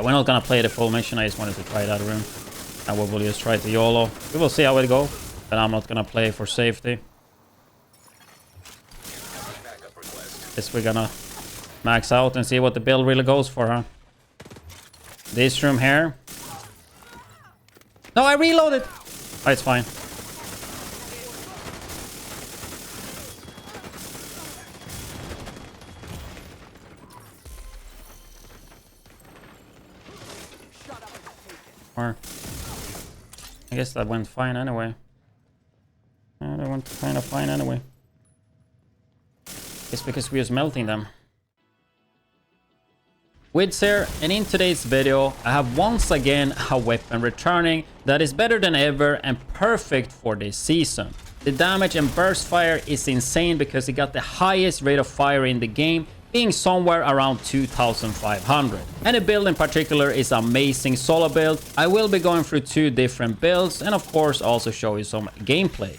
Yeah, we're not gonna play the full mission. I just wanted to try that room. And we will just try to YOLO. We will see how it goes. But I'm not gonna play for safety. Guess we're gonna max out and see what the build really goes for, huh? This room here. No, I reloaded! Oh, it's fine. Or I guess that went fine anyway. That went kind of fine anyway. It's because we was melting them. Widdz here, and in today's video I have once again a weapon returning that is better than ever and perfect for this season. The damage and burst fire is insane because it got the highest rate of fire in the game, being somewhere around 2500. And the build in particular is amazing solo build. I will be going through 2 different builds and of course also show you some gameplay.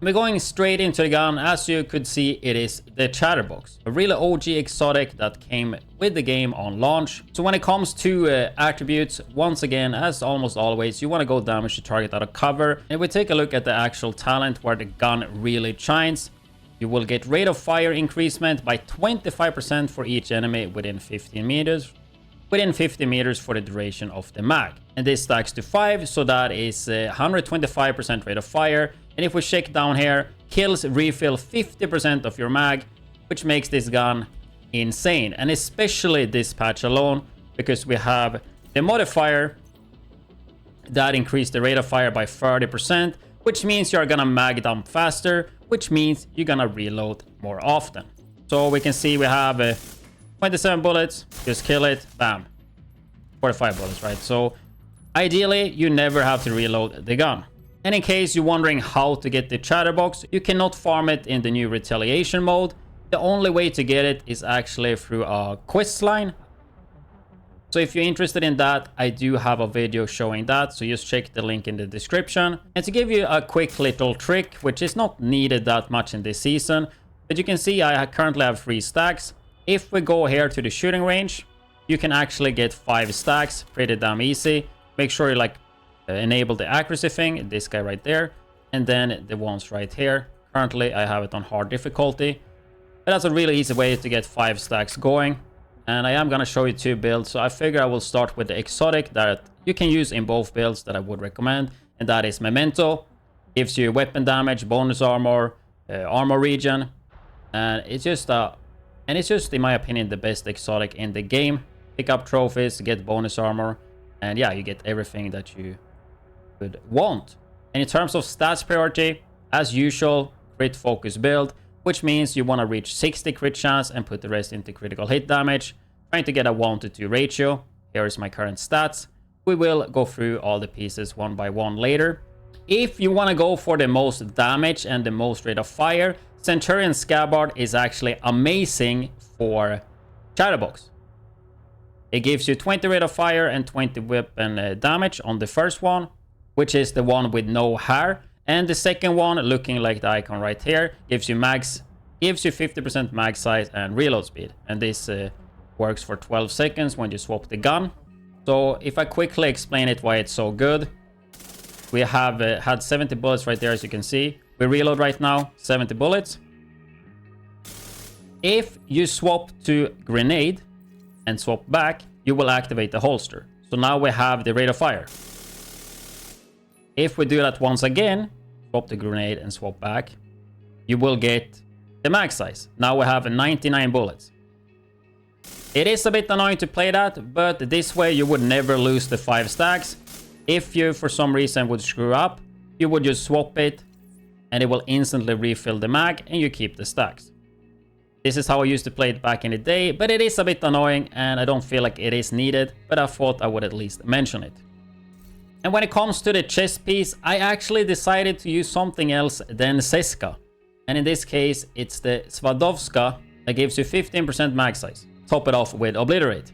We're going straight into the gun. As you could see, it is the Chatterbox, a really OG exotic that came with the game on launch. So when it comes to attributes, once again, as almost always, you want to go damage the target out of cover. And if we take a look at the actual talent where the gun really shines, you will get rate of fire increasement by 25% for each enemy within 15 meters. Within 50 meters for the duration of the mag. And this stacks to 5, so that is 125% rate of fire. And if we check down here, kills refill 50% of your mag, which makes this gun insane. And especially this patch alone, because we have the modifier that increased the rate of fire by 30%, which means you're gonna mag dump faster, which means you're gonna reload more often. So we can see we have 27 bullets, just kill it, bam. 45 bullets, right? So ideally, you never have to reload the gun. And in case you're wondering how to get the Chatterbox, you cannot farm it in the new retaliation mode. The only way to get it is actually through a quest line. So if you're interested in that, I do have a video showing that, so just check the link in the description. And to give you a quick little trick, which is not needed that much in this season, but you can see I currently have 3 stacks. If we go here to the shooting range, you can actually get 5 stacks pretty damn easy. Make sure you enable the accuracy thing, this guy right there, and then the ones right here. Currently I have it on hard difficulty, but that's a really easy way to get 5 stacks going. And I am gonna show you 2 builds, so I figure I will start with the exotic that you can use in both builds that I would recommend, and that is Memento. Gives you weapon damage, bonus armor, armor regen, and it's just in my opinion the best exotic in the game. Pick up trophies, get bonus armor, and yeah, you get everything that you could want. And in terms of stats priority, as usual, crit focus build, which means you want to reach 60 crit chance and put the rest into critical hit damage, trying to get a 1:2 ratio. Here is my current stats. We will go through all the pieces one by one later. If you want to go for the most damage and the most rate of fire, Centurion Scabbard is actually amazing for Chatterbox. It gives you 20 rate of fire and 20 weapon damage on the first one, which is the one with no hair. And the second one, looking like the icon right here, gives you 50% mag size and reload speed. And this works for 12 seconds when you swap the gun. So if I quickly explain it why it's so good, we have had 70 bullets right there, as you can see. We reload right now, 70 bullets. If you swap to grenade and swap back, you will activate the holster. So now we have the rate of fire. If we do that once again, swap the grenade and swap back, you will get the mag size. Now we have 99 bullets. It is a bit annoying to play that, but this way you would never lose the 5 stacks. If you for some reason would screw up, you would just swap it and it will instantly refill the mag and you keep the stacks. This is how I used to play it back in the day, but it is a bit annoying and I don't feel like it is needed, but I thought I would at least mention it. And when it comes to the chest piece, I actually decided to use something else than Seska. And in this case, it's the Svadovska that gives you 15% mag size. Top it off with Obliterate.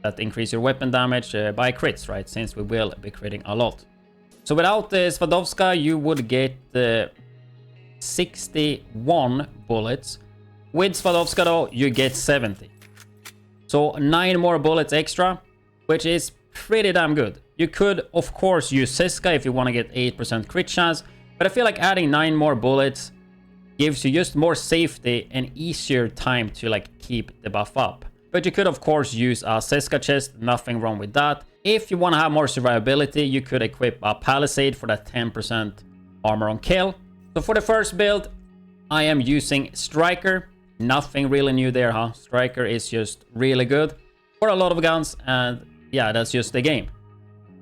That increases your weapon damage by crits, right? Since we will be critting a lot. So without the Svadovska, you would get 61 bullets. With Svadovska though, you get 70. So 9 more bullets extra, which is pretty damn good. You could, of course, use Seska if you want to get 8% crit chance, but I feel like adding 9 more bullets gives you just more safety and easier time to like keep the buff up. But you could, of course, use a Seska chest, nothing wrong with that. If you want to have more survivability, you could equip a Palisade for that 10% armor on kill. So for the first build, I am using Striker. Nothing really new there, huh? Striker is just really good for a lot of guns, and yeah, that's just the game.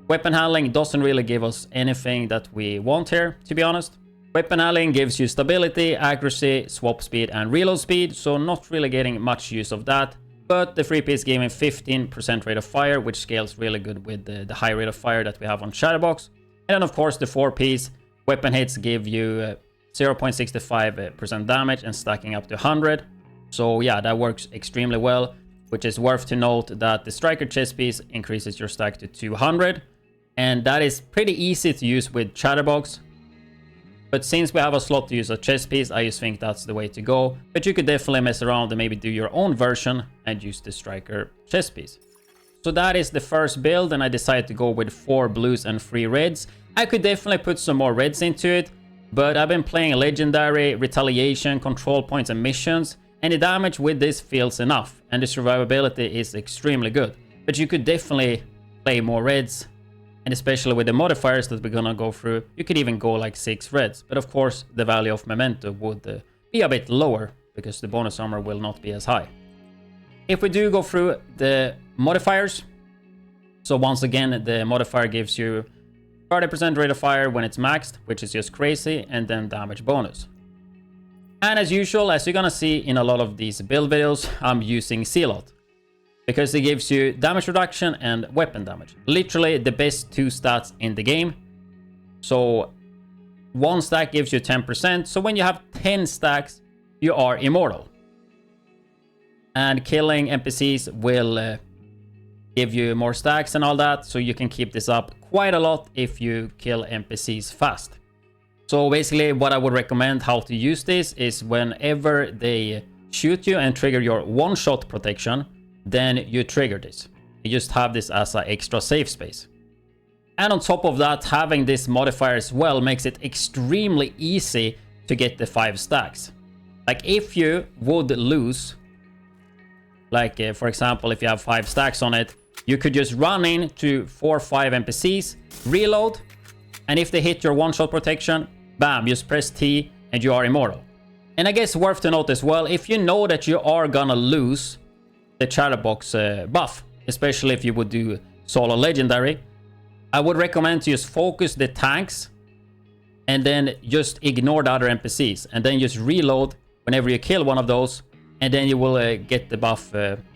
Weapon handling doesn't really give us anything that we want here, to be honest. Weapon handling gives you stability, accuracy, swap speed, and reload speed, so not really getting much use of that. But the 3-piece giving 15% rate of fire, which scales really good with the high rate of fire that we have on Chatterbox. And then of course the 4-piece weapon hits give you 0.65% damage and stacking up to 100. So yeah, that works extremely well, which is worth to note that the Striker chest piece increases your stack to 200. And that is pretty easy to use with Chatterbox. But since we have a slot to use a chest piece, I just think that's the way to go. But you could definitely mess around and maybe do your own version and use the Striker chest piece. So that is the first build, and I decided to go with 4 blues and 3 reds. I could definitely put some more reds into it, but I've been playing Legendary, Retaliation, Control Points, and Missions, and the damage with this feels enough, and the survivability is extremely good. But you could definitely play more reds. And especially with the modifiers that we're gonna go through, you could even go like 6 reds. But of course, the value of Memento would be a bit lower because the bonus armor will not be as high. If we do go through the modifiers, so once again, the modifier gives you 30% rate of fire when it's maxed, which is just crazy, and then damage bonus. And as usual, as you're gonna see in a lot of these build videos, I'm using Zealot, because it gives you damage reduction and weapon damage. Literally the best 2 stats in the game. So 1 stack gives you 10%. So when you have 10 stacks, you are immortal. And killing NPCs will give you more stacks and all that. So you can keep this up quite a lot if you kill NPCs fast. So basically what I would recommend how to use this is whenever they shoot you and trigger your one-shot protection, then you trigger this. You just have this as an extra safe space. And on top of that, having this modifier as well makes it extremely easy to get the 5 stacks. Like if you would lose, like for example, if you have 5 stacks on it, you could just run in to 4 or 5 NPCs, reload, and if they hit your one-shot protection, bam, just press T and you are immortal. And I guess worth to note as well, if you know that you are gonna lose the Chatterbox buff, especially if you would do solo legendary, I would recommend to just focus the tanks and then just ignore the other NPCs, and then just reload whenever you kill one of those, and then you will get the buff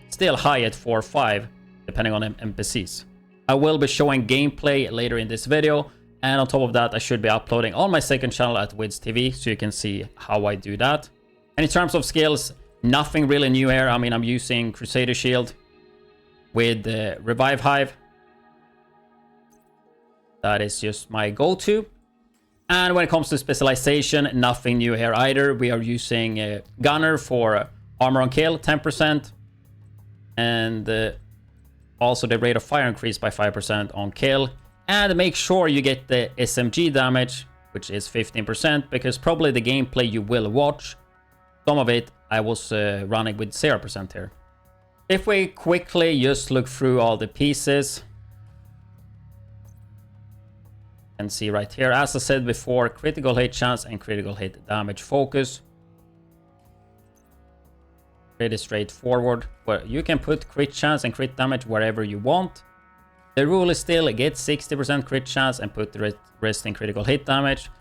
still high at 4 or 5 depending on NPCs. I will be showing gameplay later in this video, and on top of that I should be uploading on my second channel at widdz TV, so you can see how I do that. And in terms of skills, nothing really new here. I mean, I'm using Crusader Shield with Revive Hive. That is just my go-to. And when it comes to specialization, nothing new here either. We are using Gunner for armor on kill, 10%. And also the rate of fire increased by 5% on kill. And make sure you get the SMG damage, which is 15%, because probably the gameplay you will watch, some of it I was running with 0% here. If we quickly just look through all the pieces, and see right here, as I said before, critical hit chance and critical hit damage focus. Pretty straightforward, where you can put crit chance and crit damage wherever you want. The rule is still get 60% crit chance and put the rest in critical hit damage.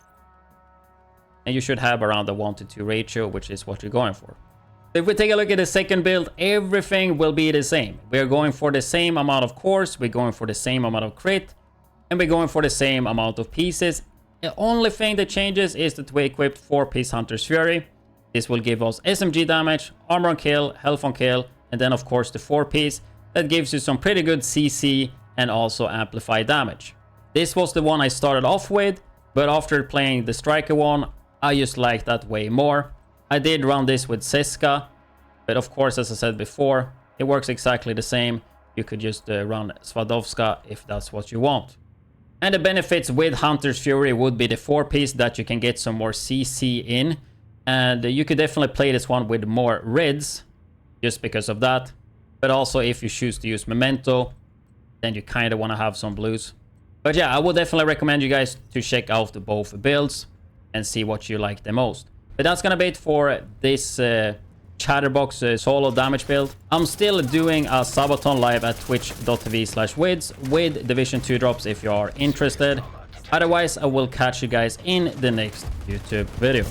And you should have around the 1:2 ratio, which is what you're going for. If we take a look at the second build, everything will be the same. We're going for the same amount of cores, we're going for the same amount of crit, and we're going for the same amount of pieces. The only thing that changes is that we equipped 4-piece Hunter's Fury. This will give us SMG damage, armor on kill, health on kill, and then of course the 4-piece that gives you some pretty good CC and also amplified damage. This was the one I started off with, but after playing the Striker one, I just like that way more. I did run this with Seska, but of course, as I said before, It works exactly the same. You could just run Swadowska if that's what you want. And the benefits with Hunter's Fury would be the 4-piece that you can get some more CC in. And you could definitely play this one with more reds just because of that. But also if you choose to use Memento, then you kind of want to have some blues. But yeah, I would definitely recommend you guys to check out both builds and see what you like the most. But that's gonna be it for this Chatterbox solo damage build. I'm still doing a subathon live at twitch.tv/widdz with Division 2 drops if you are interested. Otherwise, I will catch you guys in the next YouTube video.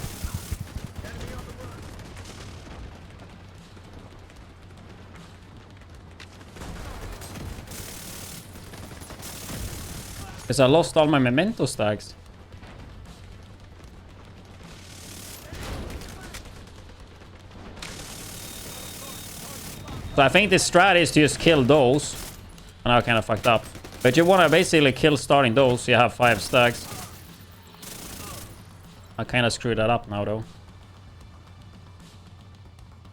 Because I lost all my memento stacks. So I think the strat is to just kill those. And I kind of fucked up. But you want to basically kill starting those so you have 5 stacks. I kind of screwed that up now though.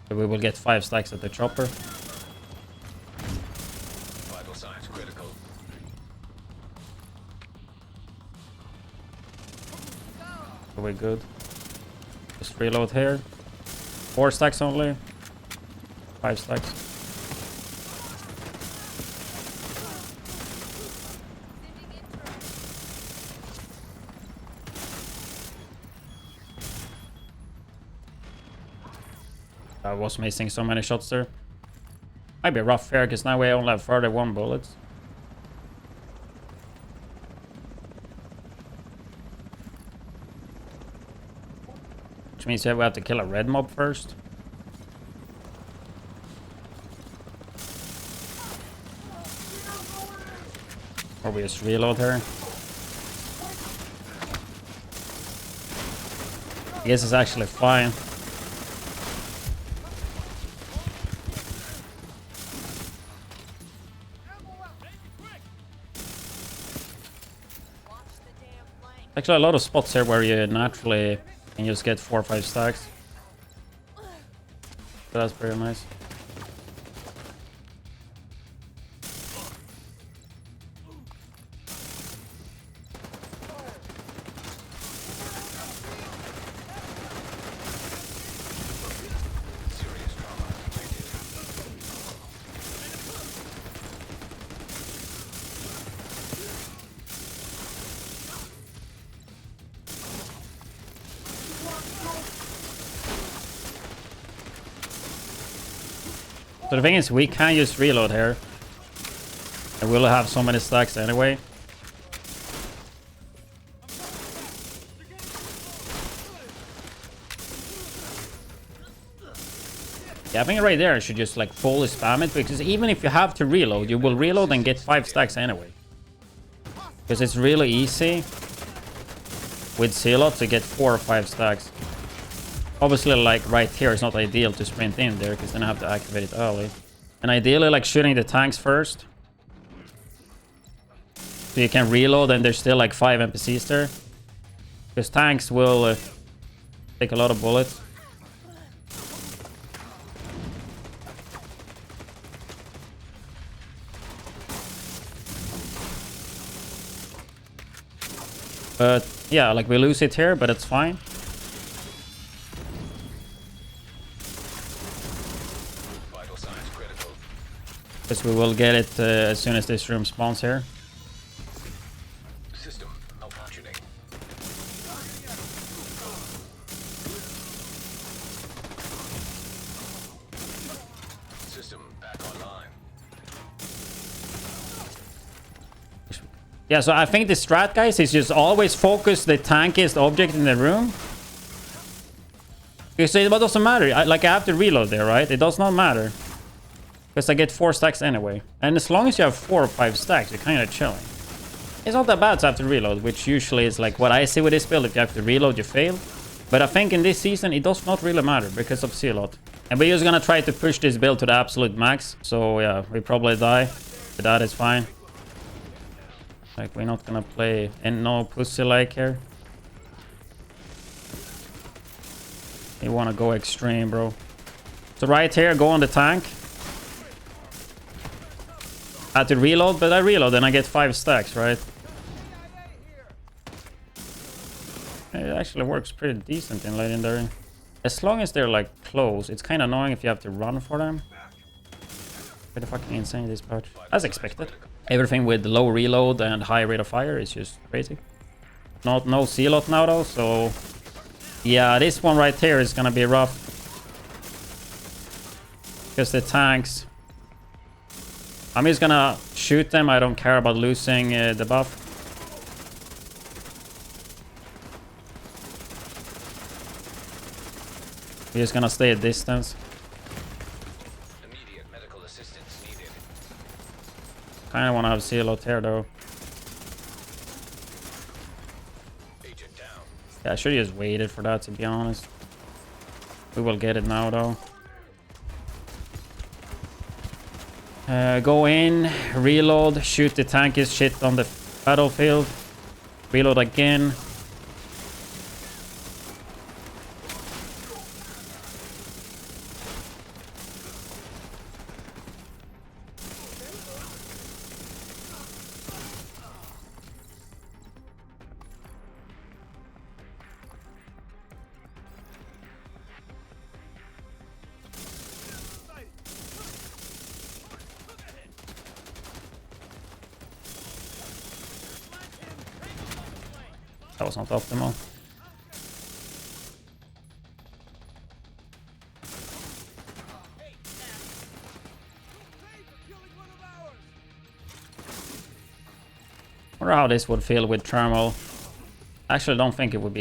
So we will get 5 stacks at the chopper. Vital signs critical. So we're good. Just reload here. 4 stacks only. 5 stacks. I was missing so many shots there. Might be rough here because now we only have 31 bullets. Which means we have to kill a red mob first. Or we just reload her. I guess it's actually fine. Actually, a lot of spots here where you naturally can just get 4 or 5 stacks. So that's pretty nice. So the thing is, we can just reload here. And we'll have so many stacks anyway. Yeah, I think right there I should just like fully spam it, because even if you have to reload, you will reload and get 5 stacks anyway. Because it's really easy with Zealot to get 4 or 5 stacks. Obviously, like right here, it's not ideal to sprint in there because then I have to activate it early. And ideally, like shooting the tanks first. So you can reload and there's still like 5 NPCs there. Because tanks will take a lot of bullets. But yeah, like we lose it here, but it's fine. Because we will get it as soon as this room spawns here. System malfunctioning. System back online. Yeah, so I think the strat, guys, is just always focus the tankiest object in the room. Because it doesn't matter. I have to reload there, right? It does not matter. Because I get 4 stacks anyway. And as long as you have 4 or 5 stacks, you're kind of chilling. It's not that bad to have to reload, which usually is like what I see with this build. If you have to reload, you fail. But I think in this season, it does not really matter because of Zealot. And we're just going to try to push this build to the absolute max. So yeah, we probably die. But that is fine. Like, we're not going to play and no pussy like here. You want to go extreme, bro. So right here, go on the tank. I had to reload, but I reload and I get 5 stacks, right? It actually works pretty decent in Legendary. As long as they're like close, it's kind of annoying if you have to run for them. Pretty fucking insane this patch. As expected. Everything with low reload and high rate of fire is just crazy. No Zealot now though, so... Yeah, this one right here is gonna be rough. Because the tanks... I'm just gonna shoot them, I don't care about losing the buff. We're just gonna stay at distance. Immediate medical assistance needed. Kinda wanna have Zealot here though. Agent down. Yeah, I should've just waited for that, to be honest. We will get it now though. Go in, reload, shoot the tankiest shit on the battlefield. Reload again. That was not optimal. I wonder how this would feel with thermal. Actually, I don't think it would be